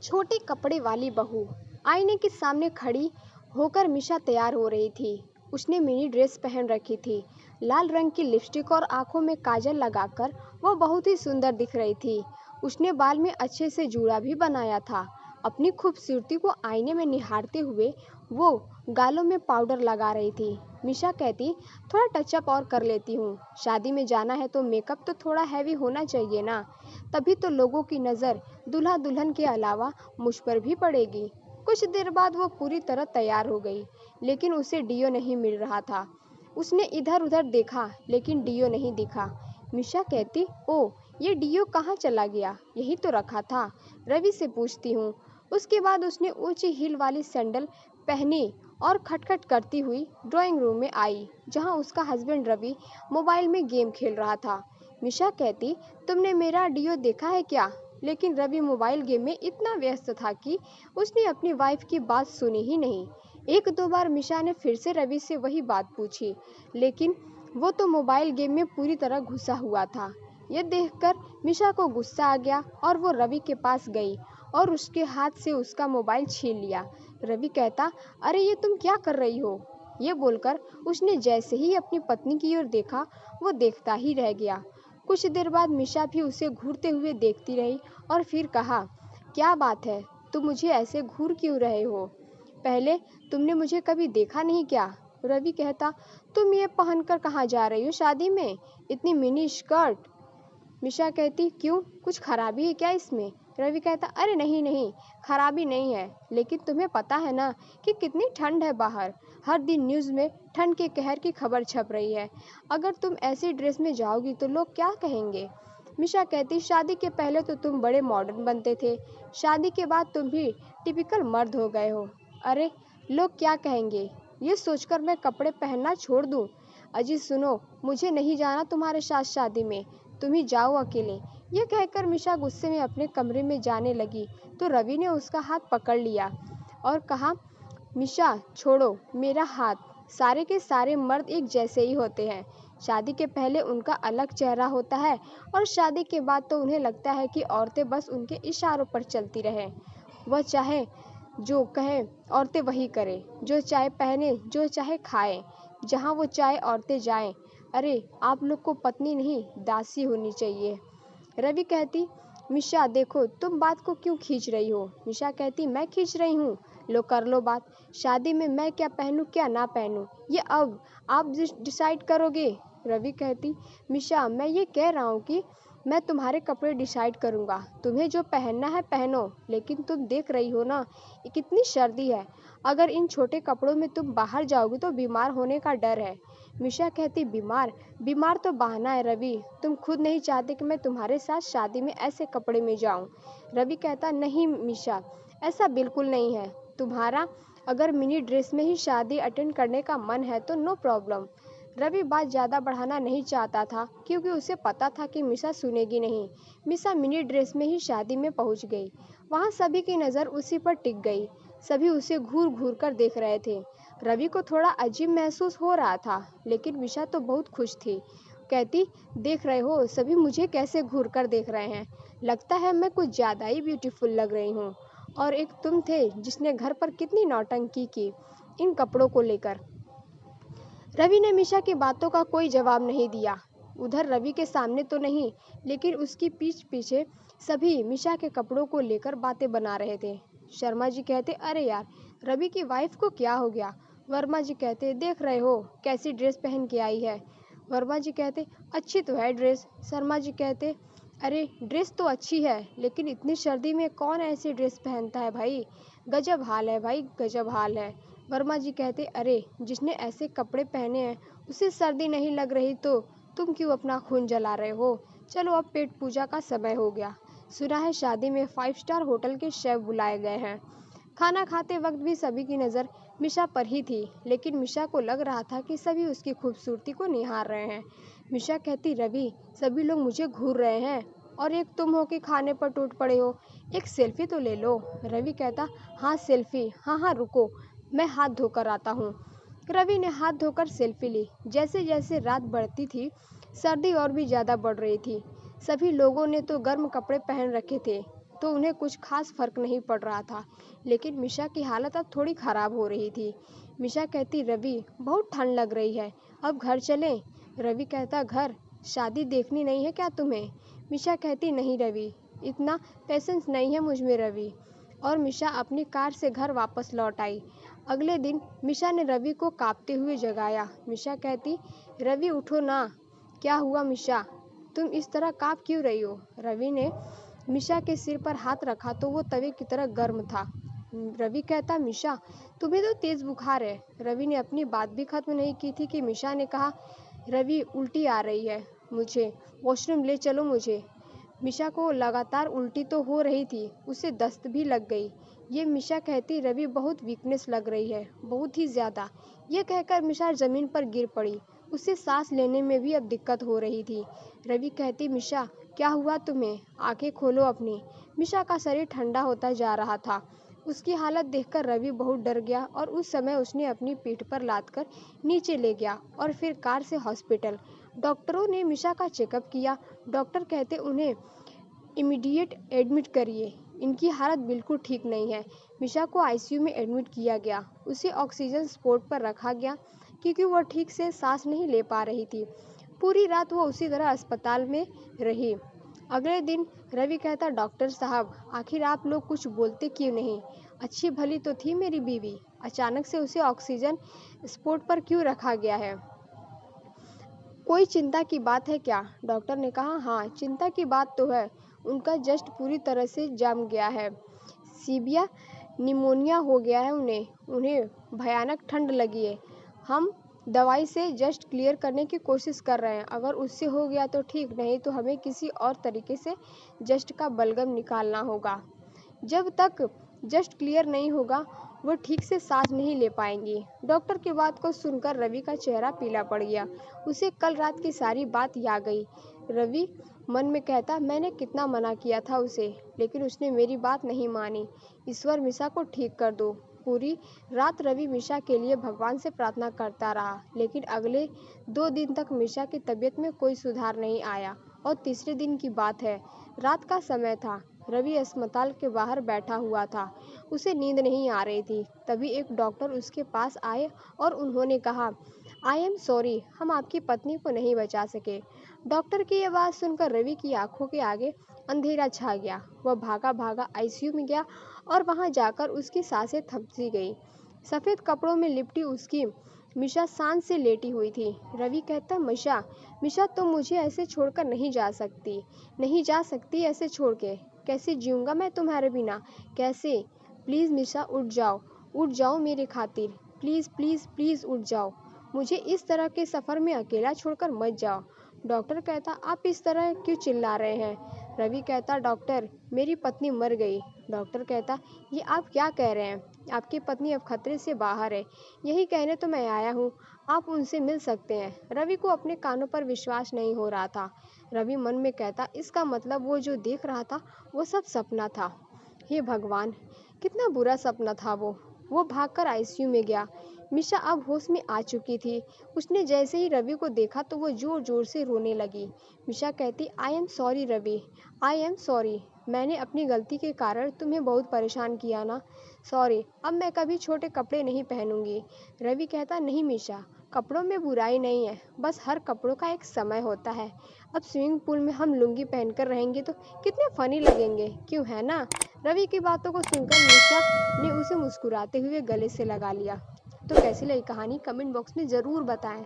छोटे कपड़े वाली बहू आईने के सामने खड़ी होकर मिशा तैयार हो रही थी। उसने मिनी ड्रेस पहन रखी थी। लाल रंग की लिपस्टिक और आंखों में काजल लगाकर वह बहुत ही सुंदर दिख रही थी। उसने बाल में अच्छे से जूड़ा भी बनाया था। अपनी खूबसूरती को आईने में निहारते हुए वो गालों में पाउडर लगा रही थी। मिशा कहती, थोड़ा टचअप और कर लेती हूँ। शादी में जाना है तो मेकअप तो थोड़ा हैवी होना चाहिए ना, तभी तो लोगों की नज़र दूल्हा दुल्हन के अलावा मुझ पर भी पड़ेगी। कुछ देर बाद वो पूरी तरह तैयार हो गई, लेकिन उसे डियो नहीं मिल रहा था। उसने इधर उधर देखा, लेकिन डियो नहीं दिखा। मिशा कहती, ओ, ये डियो कहाँ चला गया? यही तो रखा था। रवि से पूछती हूँ। उसके बाद उसने ऊंची हील वाली सैंडल पहनी और खटखट करती हुई ड्राइंग रूम में आई, जहाँ उसका हस्बैंड रवि मोबाइल में गेम खेल रहा था। मिशा कहती, तुमने मेरा डियो देखा है क्या? लेकिन रवि मोबाइल गेम में इतना व्यस्त था कि उसने अपनी वाइफ की बात सुनी ही नहीं। एक दो बार मिशा ने फिर से रवि से वही बात पूछी, लेकिन वो तो मोबाइल गेम में पूरी तरह घुसा हुआ था। यह देखकर मिशा को गुस्सा आ गया और वो रवि के पास गई और उसके हाथ से उसका मोबाइल छीन लिया। रवि कहता, अरे ये तुम क्या कर रही हो? ये बोलकर उसने जैसे ही अपनी पत्नी की ओर देखा, वो देखता ही रह गया। कुछ देर बाद मिशा भी उसे घूरते हुए देखती रही और फिर कहा, क्या बात है, तुम मुझे ऐसे घूर क्यों रहे हो? पहले तुमने मुझे कभी देखा नहीं क्या? रवि कहता, तुम ये पहनकर कहाँ जा रही हो शादी में? इतनी मिनी स्कर्ट। मिशा कहती, क्यों, कुछ खराबी है क्या इसमें? रवि कहता, अरे नहीं नहीं, खराबी नहीं है, लेकिन तुम्हें पता है ना कि कितनी ठंड है बाहर। हर दिन न्यूज़ में ठंड के कहर की खबर छप रही है। अगर तुम ऐसी ड्रेस में जाओगी तो लोग क्या कहेंगे? मिशा कहती, शादी के पहले तो तुम बड़े मॉडर्न बनते थे, शादी के बाद तुम भी टिपिकल मर्द हो गए हो। अरे लोग क्या कहेंगे, ये सोचकर मैं कपड़े पहनना छोड़ दूं? अजी सुनो, मुझे नहीं जाना तुम्हारे साथ शादी में, तुम ही जाओ अकेले। यह कहकर मिशा गुस्से में अपने कमरे में जाने लगी तो रवि ने उसका हाथ पकड़ लिया और कहा, मिशा छोड़ो मेरा हाथ। सारे के सारे मर्द एक जैसे ही होते हैं। शादी के पहले उनका अलग चेहरा होता है और शादी के बाद तो उन्हें लगता है कि औरतें बस उनके इशारों पर चलती रहें। वह चाहे जो कहें औरतें वही करें, जो चाहे पहने, जो चाहे खाएं, जहां वो चाहे औरतें जाएं। अरे आप लोग को पत्नी नहीं, दासी होनी चाहिए। रवि कहती, मिशा देखो तुम बात को क्यों खींच रही हो? मिशा कहती, मैं खींच रही हूँ? लो कर लो बात। शादी में मैं क्या पहनूं क्या ना पहनूं, ये अब आप डिसाइड करोगे। रवि कहती, मिशा मैं ये कह रहा हूँ कि मैं तुम्हारे कपड़े डिसाइड करूँगा, तुम्हें जो पहनना है पहनो, लेकिन तुम देख रही हो ना ये कितनी सर्दी है। अगर इन छोटे कपड़ों में तुम बाहर जाओगी तो बीमार होने का डर है। मिशा कहती, बीमार? बीमार तो बहाना है रवि, तुम खुद नहीं चाहते कि मैं तुम्हारे साथ शादी में ऐसे कपड़े में जाऊं। रवि कहता, नहीं मिशा, ऐसा बिल्कुल नहीं है। तुम्हारा अगर मिनी ड्रेस में ही शादी अटेंड करने का मन है तो नो प्रॉब्लम। रवि बात ज़्यादा बढ़ाना नहीं चाहता था क्योंकि उसे पता था कि मिशा सुनेगी नहीं। मिशा मिनी ड्रेस में ही शादी में पहुंच गई। वहां सभी की नज़र उसी पर टिक गई। सभी उसे घूर घूर कर देख रहे थे। रवि को थोड़ा अजीब महसूस हो रहा था, लेकिन मिशा तो बहुत खुश थी। कहती, देख रहे हो सभी मुझे कैसे घूर कर देख रहे हैं, लगता है मैं कुछ ज़्यादा ही ब्यूटीफुल लग रही हूँ। और एक तुम थे जिसने घर पर कितनी नौटंकी की इन कपड़ों को लेकर। रवि ने मिशा की बातों का कोई जवाब नहीं दिया। उधर रवि के सामने तो नहीं, लेकिन उसकी पीठ पीछे सभी मिशा के कपड़ों को लेकर बातें बना रहे थे। शर्मा जी कहते, अरे यार, रवि की वाइफ को क्या हो गया? वर्मा जी कहते, देख रहे हो कैसी ड्रेस पहन के आई है? वर्मा जी कहते, अच्छी तो है ड्रेस। शर्मा जी कहते, अरे ड्रेस तो अच्छी है, लेकिन इतनी सर्दी में कौन ऐसी ड्रेस पहनता है भाई? गजब हाल है भाई, गजब हाल है। वर्मा जी कहते, अरे जिसने ऐसे कपड़े पहने हैं उसे सर्दी नहीं लग रही तो तुम क्यों अपना खून जला रहे हो? चलो अब पेट पूजा का समय हो गया। सुना है शादी में 5 स्टार होटल के शेफ बुलाए गए हैं। खाना खाते वक्त भी सभी की नज़र मिशा पर ही थी, लेकिन मिशा को लग रहा था कि सभी उसकी खूबसूरती को निहार रहे हैं। मिशा कहती, रवि सभी लोग मुझे घूर रहे हैं और एक तुम हो कि खाने पर टूट पड़े हो, एक सेल्फी तो ले लो। रवि कहता, हाँ सेल्फी, हाँ हाँ रुको, मैं हाथ धोकर आता हूँ। रवि ने हाथ धोकर सेल्फी ली। जैसे जैसे रात बढ़ती थी, सर्दी और भी ज़्यादा बढ़ रही थी। सभी लोगों ने तो गर्म कपड़े पहन रखे थे, तो उन्हें कुछ खास फर्क नहीं पड़ रहा था, लेकिन मिशा की हालत अब थोड़ी खराब हो रही थी। मिशा कहती, रवि बहुत ठंड लग रही है, अब घर चलें। रवि कहता, घर? शादी देखनी नहीं है क्या तुम्हें? मिशा कहती, नहीं रवि, इतना पेशेंस नहीं है मुझ में रवि। और मिशा अपनी कार से घर वापस लौट आई। अगले दिन मिशा ने रवि को कांपते हुए जगाया। मिशा कहती, रवि उठो ना। क्या हुआ मिशा, तुम इस तरह कांप क्यों रही हो? रवि ने मिशा के सिर पर हाथ रखा तो वो तवे की तरह गर्म था। रवि कहता, मिशा तुम्हें तो तेज बुखार है। रवि ने अपनी बात भी खत्म नहीं की थी कि मिशा ने कहा, रवि उल्टी आ रही है मुझे, वॉशरूम ले चलो मुझे। मिशा को लगातार उल्टी तो हो रही थी, उसे दस्त भी लग गई। ये मिशा कहती, रवि बहुत वीकनेस लग रही है, बहुत ही ज़्यादा। ये कहकर मिशा ज़मीन पर गिर पड़ी। उसे सांस लेने में भी अब दिक्कत हो रही थी। रवि कहती, मिशा क्या हुआ तुम्हें? आंखें खोलो अपनी। मिशा का शरीर ठंडा होता जा रहा था। उसकी हालत देखकर रवि बहुत डर गया और उस समय उसने अपनी पीठ पर लादकर नीचे ले गया और फिर कार से हॉस्पिटल। डॉक्टरों ने मिशा का चेकअप किया। डॉक्टर कहते, उन्हें इमीडिएट एडमिट करिए, इनकी हालत बिल्कुल ठीक नहीं है। मिशा को आईसीयू में एडमिट किया गया। उसे ऑक्सीजन सपोर्ट पर रखा गया क्योंकि वह ठीक से सांस नहीं ले पा रही थी। पूरी रात वो उसी तरह अस्पताल में रही। अगले दिन रवि कहता, डॉक्टर साहब आखिर आप लोग कुछ बोलते क्यों नहीं? अच्छी भली तो थी मेरी बीवी, अचानक से उसे ऑक्सीजन सपोर्ट पर क्यों रखा गया है? कोई चिंता की बात है क्या? डॉक्टर ने कहा, हाँ चिंता की बात तो है, उनका जस्ट पूरी तरह से जम गया है, सीवियर निमोनिया हो गया है उन्हें भयानक ठंड लगी है। हम दवाई से जस्ट क्लियर करने की कोशिश कर रहे हैं, अगर उससे हो गया तो ठीक, नहीं तो हमें किसी और तरीके से जस्ट का बलगम निकालना होगा। जब तक जस्ट क्लियर नहीं होगा वो ठीक से सांस नहीं ले पाएंगी। डॉक्टर की बात को सुनकर रवि का चेहरा पीला पड़ गया। उसे कल रात की सारी बात याद गई। रवि मन में कहता, मैंने कितना मना किया था उसे, लेकिन उसने मेरी बात नहीं मानी। ईश्वर मिशा को ठीक कर दो। पूरी रात रवि मिशा के लिए भगवान से प्रार्थना करता रहा, लेकिन अगले 2 दिन तक मिशा की तबीयत में कोई सुधार नहीं आया। और तीसरे दिन की बात है, रात का समय था। रवि अस्पताल के बाहर बैठा हुआ था, उसे नींद नहीं आ रही थी। तभी एक डॉक्टर उसके पास आए और उन्होंने कहा, आई एम सॉरी, हम आपकी पत्नी को नहीं बचा सके। डॉक्टर की यह बात सुनकर रवि की आंखों के आगे अंधेरा छा गया। वह भागा भागा आईसीयू में गया और वहां जाकर उसकी सांसें थम सी गई। सफ़ेद कपड़ों में लिपटी उसकी मिशा शांत से लेटी हुई थी। रवि कहता, मिशा मिशा तुम मुझे ऐसे छोड़कर नहीं जा सकती, नहीं जा सकती ऐसे छोड़ के। कैसे जीऊँगा मैं तुम्हारे बिना, कैसे? प्लीज़ मिशा उठ जाओ मेरे खातिर, प्लीज़ प्लीज़ प्लीज़ उठ जाओ, मुझे इस तरह के सफ़र में अकेला छोड़कर मत जाओ। डॉक्टर कहता, आप इस तरह क्यों चिल्ला रहे हैं? रवि कहता, डॉक्टर मेरी पत्नी मर गई। डॉक्टर कहता, ये आप क्या कह रहे हैं? आपकी पत्नी अब खतरे से बाहर है, यही कहने तो मैं आया हूँ, आप उनसे मिल सकते हैं। रवि को अपने कानों पर विश्वास नहीं हो रहा था। रवि मन में कहता, इसका मतलब वो जो देख रहा था वो सब सपना था। हे भगवान, कितना बुरा सपना था वो भागकर आईसीयू में गया। मिशा अब होश में आ चुकी थी। उसने जैसे ही रवि को देखा तो वो जोर जोर से रोने लगी। मिशा कहती, I am sorry Ravi, I am sorry, मैंने अपनी गलती के कारण तुम्हें बहुत परेशान किया ना, सॉरी, अब मैं कभी छोटे कपड़े नहीं पहनूंगी। रवि कहता, नहीं मिशा, कपड़ों में बुराई नहीं है, बस हर कपड़ों का एक समय होता है। अब स्विमिंग पूल में हम लुंगी पहनकर रहेंगे तो कितने फनी लगेंगे, क्यों है ना? रवि की बातों को सुनकर मिशा ने उसे मुस्कुराते हुए गले से लगा लिया। तो कैसी लगी कहानी, कमेंट बॉक्स में ज़रूर बताएं।